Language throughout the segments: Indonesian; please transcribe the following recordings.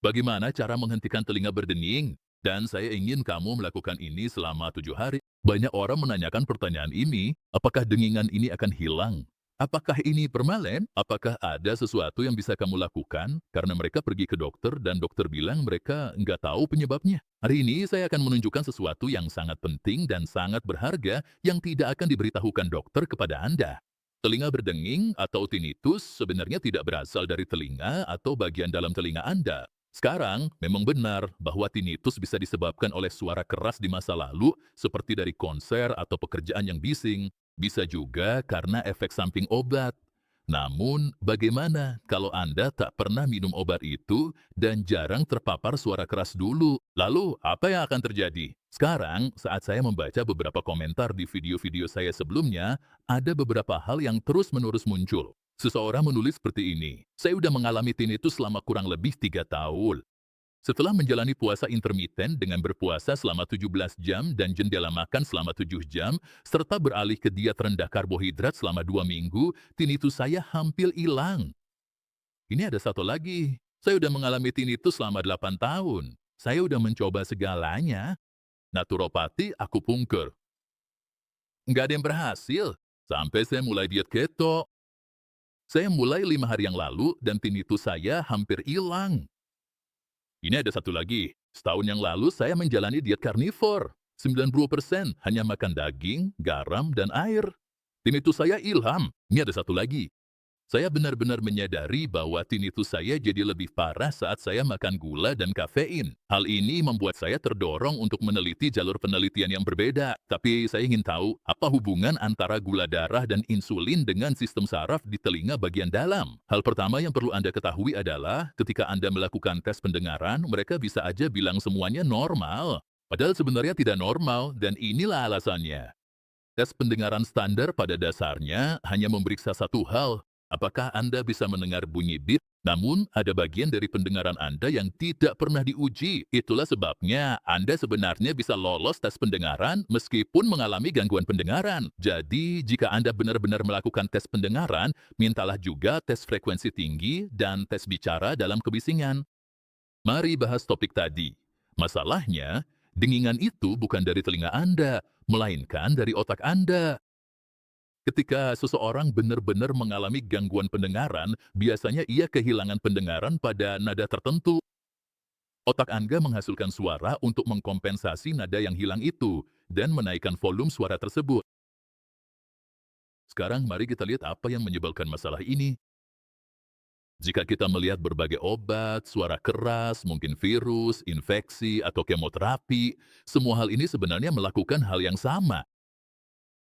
Bagaimana cara menghentikan telinga berdenging? Dan saya ingin kamu melakukan ini selama 7 hari. Banyak orang menanyakan pertanyaan ini, apakah dengingan ini akan hilang? Apakah ini permanen? Apakah ada sesuatu yang bisa kamu lakukan? Karena mereka pergi ke dokter dan dokter bilang mereka nggak tahu penyebabnya. Hari ini saya akan menunjukkan sesuatu yang sangat penting dan sangat berharga yang tidak akan diberitahukan dokter kepada Anda. Telinga berdenging atau tinnitus sebenarnya tidak berasal dari telinga atau bagian dalam telinga Anda. Sekarang, memang benar bahwa tinnitus bisa disebabkan oleh suara keras di masa lalu, seperti dari konser atau pekerjaan yang bising. Bisa juga karena efek samping obat. Namun, bagaimana kalau Anda tak pernah minum obat itu dan jarang terpapar suara keras dulu? Lalu, apa yang akan terjadi? Sekarang, saat saya membaca beberapa komentar di video-video saya sebelumnya, ada beberapa hal yang terus-menerus muncul. Seseorang menulis seperti ini, "Saya udah mengalami tinnitus selama kurang lebih 3 tahun. Setelah menjalani puasa intermiten dengan berpuasa selama 17 jam dan jendela makan selama 7 jam, serta beralih ke diet rendah karbohidrat selama 2 minggu, tinnitus saya hampir hilang." Ini ada satu lagi, "Saya udah mengalami tinnitus selama 8 tahun. Saya udah mencoba segalanya, naturopati, akupunktur. Nggak ada yang berhasil. Sampai saya mulai diet keto. Saya mulai 5 hari yang lalu dan tinnitus saya hampir hilang." Ini ada satu lagi. Setahun yang lalu saya menjalani diet karnivor. 90% hanya makan daging, garam, dan air. Tinnitus saya ilham. Ini ada satu lagi. Saya benar-benar menyadari bahwa tinnitus saya jadi lebih parah saat saya makan gula dan kafein. Hal ini membuat saya terdorong untuk meneliti jalur penelitian yang berbeda. Tapi saya ingin tahu apa hubungan antara gula darah dan insulin dengan sistem saraf di telinga bagian dalam. Hal pertama yang perlu Anda ketahui adalah ketika Anda melakukan tes pendengaran, mereka bisa aja bilang semuanya normal. Padahal sebenarnya tidak normal dan inilah alasannya. Tes pendengaran standar pada dasarnya hanya memeriksa satu hal, apakah Anda bisa mendengar bunyi bit, namun ada bagian dari pendengaran Anda yang tidak pernah diuji. Itulah sebabnya Anda sebenarnya bisa lolos tes pendengaran meskipun mengalami gangguan pendengaran. Jadi, jika Anda benar-benar melakukan tes pendengaran, mintalah juga tes frekuensi tinggi dan tes bicara dalam kebisingan. Mari bahas topik tadi. Masalahnya, dengingan itu bukan dari telinga Anda, melainkan dari otak Anda. Ketika seseorang benar-benar mengalami gangguan pendengaran, biasanya ia kehilangan pendengaran pada nada tertentu. Otak Anda menghasilkan suara untuk mengkompensasi nada yang hilang itu dan menaikkan volume suara tersebut. Sekarang mari kita lihat apa yang menyebabkan masalah ini. Jika kita melihat berbagai obat, suara keras, mungkin virus, infeksi, atau kemoterapi, semua hal ini sebenarnya melakukan hal yang sama.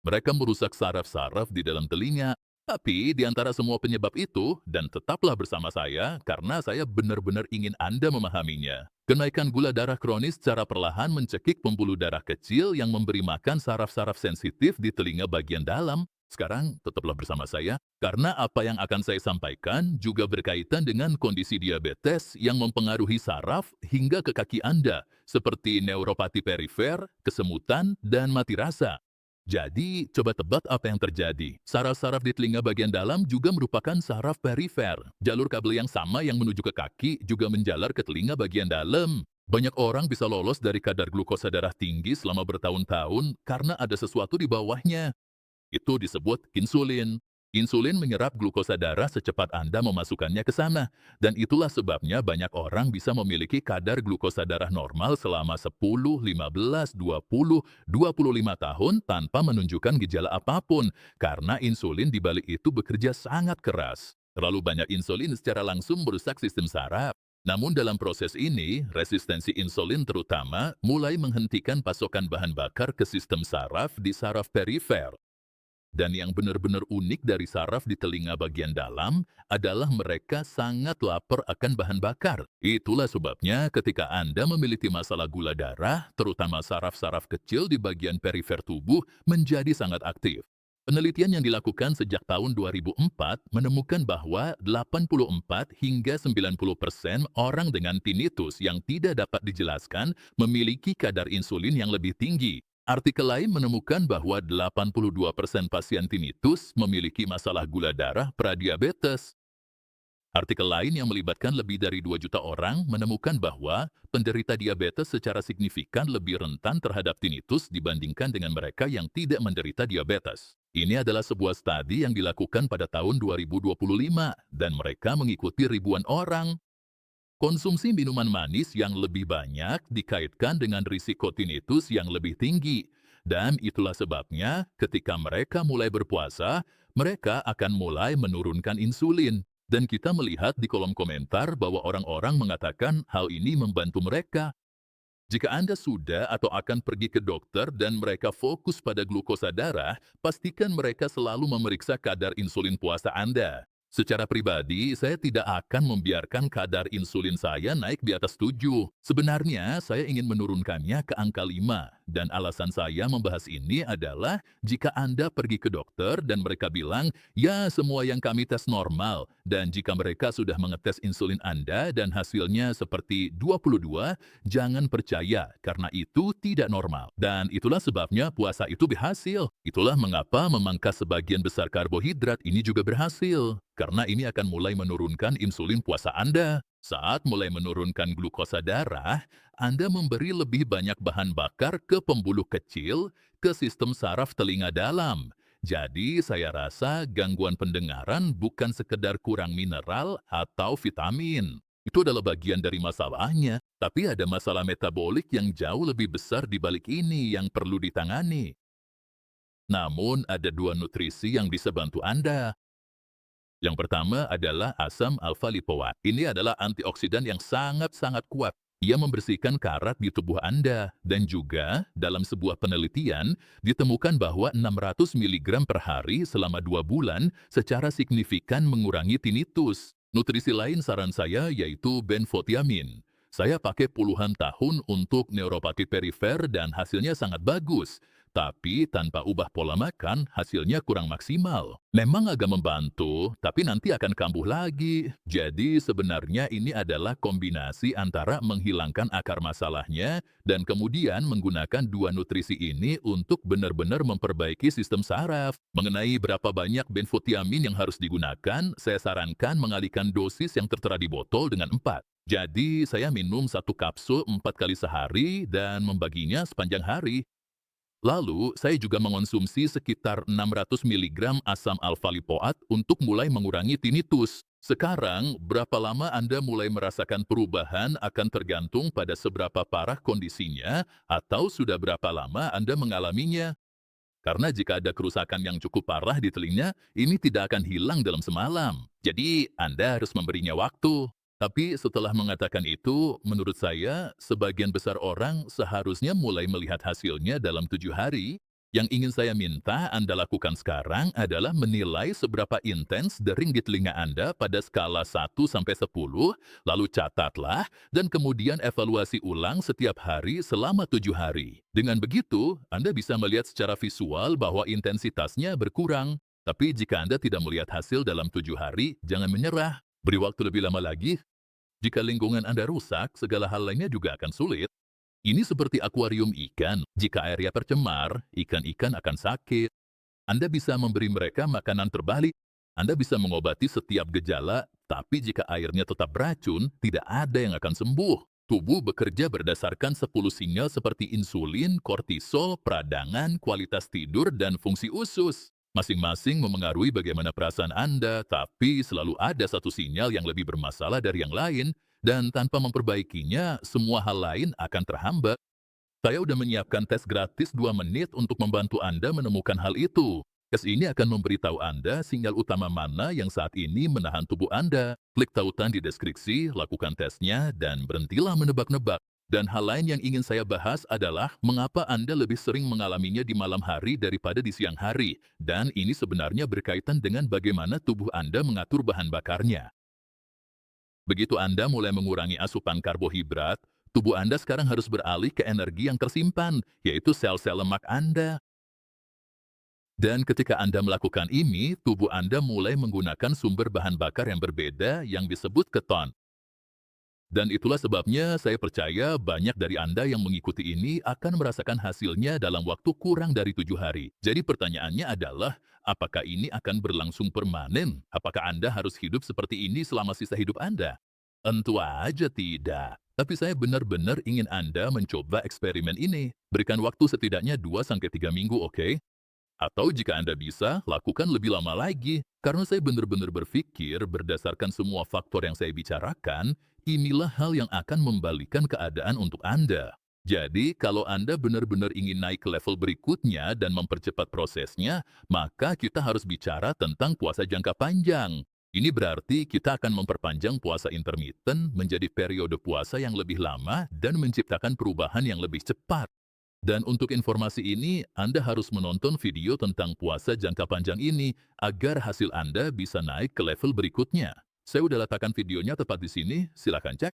Mereka merusak saraf-saraf di dalam telinga. Tapi di antara semua penyebab itu, dan tetaplah bersama saya karena saya benar-benar ingin Anda memahaminya. Kenaikan gula darah kronis secara perlahan mencekik pembuluh darah kecil yang memberi makan saraf-saraf sensitif di telinga bagian dalam. Sekarang tetaplah bersama saya, karena apa yang akan saya sampaikan juga berkaitan dengan kondisi diabetes yang mempengaruhi saraf hingga ke kaki Anda, seperti neuropati perifer, kesemutan, dan mati rasa. Jadi, coba tebak apa yang terjadi. Saraf-saraf di telinga bagian dalam juga merupakan saraf perifer. Jalur kabel yang sama yang menuju ke kaki juga menjalar ke telinga bagian dalam. Banyak orang bisa lolos dari kadar glukosa darah tinggi selama bertahun-tahun karena ada sesuatu di bawahnya. Itu disebut insulin. Insulin menyerap glukosa darah secepat Anda memasukkannya ke sana. Dan itulah sebabnya banyak orang bisa memiliki kadar glukosa darah normal selama 10, 15, 20, 25 tahun tanpa menunjukkan gejala apapun. Karena insulin di balik itu bekerja sangat keras. Terlalu banyak insulin secara langsung merusak sistem saraf. Namun dalam proses ini, resistensi insulin terutama mulai menghentikan pasokan bahan bakar ke sistem saraf di saraf perifer. Dan yang benar-benar unik dari saraf di telinga bagian dalam adalah mereka sangat lapar akan bahan bakar. Itulah sebabnya ketika Anda memiliki masalah gula darah, terutama saraf-saraf kecil di bagian perifer tubuh menjadi sangat aktif. Penelitian yang dilakukan sejak tahun 2004 menemukan bahwa 84 hingga 90% orang dengan tinnitus yang tidak dapat dijelaskan memiliki kadar insulin yang lebih tinggi. Artikel lain menemukan bahwa 82% pasien tinnitus memiliki masalah gula darah pradiabetes. Artikel lain yang melibatkan lebih dari 2 juta orang menemukan bahwa penderita diabetes secara signifikan lebih rentan terhadap tinnitus dibandingkan dengan mereka yang tidak menderita diabetes. Ini adalah sebuah studi yang dilakukan pada tahun 2025 dan mereka mengikuti ribuan orang. Konsumsi minuman manis yang lebih banyak dikaitkan dengan risiko tinnitus yang lebih tinggi. Dan itulah sebabnya ketika mereka mulai berpuasa, mereka akan mulai menurunkan insulin. Dan kita melihat di kolom komentar bahwa orang-orang mengatakan hal ini membantu mereka. Jika Anda sudah atau akan pergi ke dokter dan mereka fokus pada glukosa darah, pastikan mereka selalu memeriksa kadar insulin puasa Anda. Secara pribadi, saya tidak akan membiarkan kadar insulin saya naik di atas 7. Sebenarnya, saya ingin menurunkannya ke angka 5. Dan alasan saya membahas ini adalah jika Anda pergi ke dokter dan mereka bilang, ya semua yang kami tes normal. Dan jika mereka sudah mengetes insulin Anda dan hasilnya seperti 22, jangan percaya karena itu tidak normal. Dan itulah sebabnya puasa itu berhasil. Itulah mengapa memangkas sebagian besar karbohidrat ini juga berhasil. Karena ini akan mulai menurunkan insulin puasa Anda. Saat mulai menurunkan glukosa darah, Anda memberi lebih banyak bahan bakar ke pembuluh kecil, ke sistem saraf telinga dalam. Jadi, saya rasa gangguan pendengaran bukan sekedar kurang mineral atau vitamin. Itu adalah bagian dari masalahnya, tapi ada masalah metabolik yang jauh lebih besar di balik ini yang perlu ditangani. Namun, ada dua nutrisi yang bisa bantu Anda. Yang pertama adalah asam alfa-lipoat. Ini adalah antioksidan yang sangat-sangat kuat. Ia membersihkan karat di tubuh Anda. Dan juga, dalam sebuah penelitian, ditemukan bahwa 600 mg per hari selama 2 bulan secara signifikan mengurangi tinnitus. Nutrisi lain saran saya yaitu benfotiamin. Saya pakai puluhan tahun untuk neuropati perifer dan hasilnya sangat bagus. Tapi tanpa ubah pola makan, hasilnya kurang maksimal. Memang agak membantu, tapi nanti akan kambuh lagi. Jadi sebenarnya ini adalah kombinasi antara menghilangkan akar masalahnya dan kemudian menggunakan dua nutrisi ini untuk benar-benar memperbaiki sistem saraf. Mengenai berapa banyak benfotiamin yang harus digunakan, saya sarankan mengalihkan dosis yang tertera di botol dengan 4. Jadi saya minum 1 kapsul 4 kali sehari dan membaginya sepanjang hari. Lalu, saya juga mengonsumsi sekitar 600 mg asam alfa-lipoat untuk mulai mengurangi tinnitus. Sekarang, berapa lama Anda mulai merasakan perubahan akan tergantung pada seberapa parah kondisinya atau sudah berapa lama Anda mengalaminya. Karena jika ada kerusakan yang cukup parah di telinga, ini tidak akan hilang dalam semalam. Jadi, Anda harus memberinya waktu. Tapi setelah mengatakan itu, menurut saya, sebagian besar orang seharusnya mulai melihat hasilnya dalam 7 hari. Yang ingin saya minta Anda lakukan sekarang adalah menilai seberapa intens dering di telinga Anda pada skala 1 sampai 10, lalu catatlah, dan kemudian evaluasi ulang setiap hari selama 7 hari. Dengan begitu, Anda bisa melihat secara visual bahwa intensitasnya berkurang. Tapi jika Anda tidak melihat hasil dalam 7 hari, jangan menyerah. Beri waktu lebih lama lagi. Jika lingkungan Anda rusak, segala hal lainnya juga akan sulit. Ini seperti akuarium ikan. Jika airnya tercemar, ikan-ikan akan sakit. Anda bisa memberi mereka makanan terbalik. Anda bisa mengobati setiap gejala, tapi jika airnya tetap beracun, tidak ada yang akan sembuh. Tubuh bekerja berdasarkan 10 sinyal seperti insulin, kortisol, peradangan, kualitas tidur, dan fungsi usus. Masing-masing memengaruhi bagaimana perasaan Anda, tapi selalu ada satu sinyal yang lebih bermasalah dari yang lain, dan tanpa memperbaikinya, semua hal lain akan terhambat. Saya udah menyiapkan tes gratis 2 menit untuk membantu Anda menemukan hal itu. Tes ini akan memberitahu Anda sinyal utama mana yang saat ini menahan tubuh Anda. Klik tautan di deskripsi, lakukan tesnya, dan berhentilah menebak-nebak. Dan hal lain yang ingin saya bahas adalah mengapa Anda lebih sering mengalaminya di malam hari daripada di siang hari. Dan ini sebenarnya berkaitan dengan bagaimana tubuh Anda mengatur bahan bakarnya. Begitu Anda mulai mengurangi asupan karbohidrat, tubuh Anda sekarang harus beralih ke energi yang tersimpan, yaitu sel-sel lemak Anda. Dan ketika Anda melakukan ini, tubuh Anda mulai menggunakan sumber bahan bakar yang berbeda yang disebut keton. Dan itulah sebabnya saya percaya banyak dari Anda yang mengikuti ini akan merasakan hasilnya dalam waktu kurang dari 7 hari. Jadi pertanyaannya adalah, apakah ini akan berlangsung permanen? Apakah Anda harus hidup seperti ini selama sisa hidup Anda? Tentu aja tidak. Tapi saya benar-benar ingin Anda mencoba eksperimen ini. Berikan waktu setidaknya 2 sampai 3 minggu, oke? Atau jika Anda bisa, lakukan lebih lama lagi. Karena saya benar-benar berpikir berdasarkan semua faktor yang saya bicarakan, inilah hal yang akan membalikan keadaan untuk Anda. Jadi, kalau Anda benar-benar ingin naik ke level berikutnya dan mempercepat prosesnya, maka kita harus bicara tentang puasa jangka panjang. Ini berarti kita akan memperpanjang puasa intermittent menjadi periode puasa yang lebih lama dan menciptakan perubahan yang lebih cepat. Dan untuk informasi ini, Anda harus menonton video tentang puasa jangka panjang ini agar hasil Anda bisa naik ke level berikutnya. Saya udah letakkan videonya tepat di sini, silakan cek.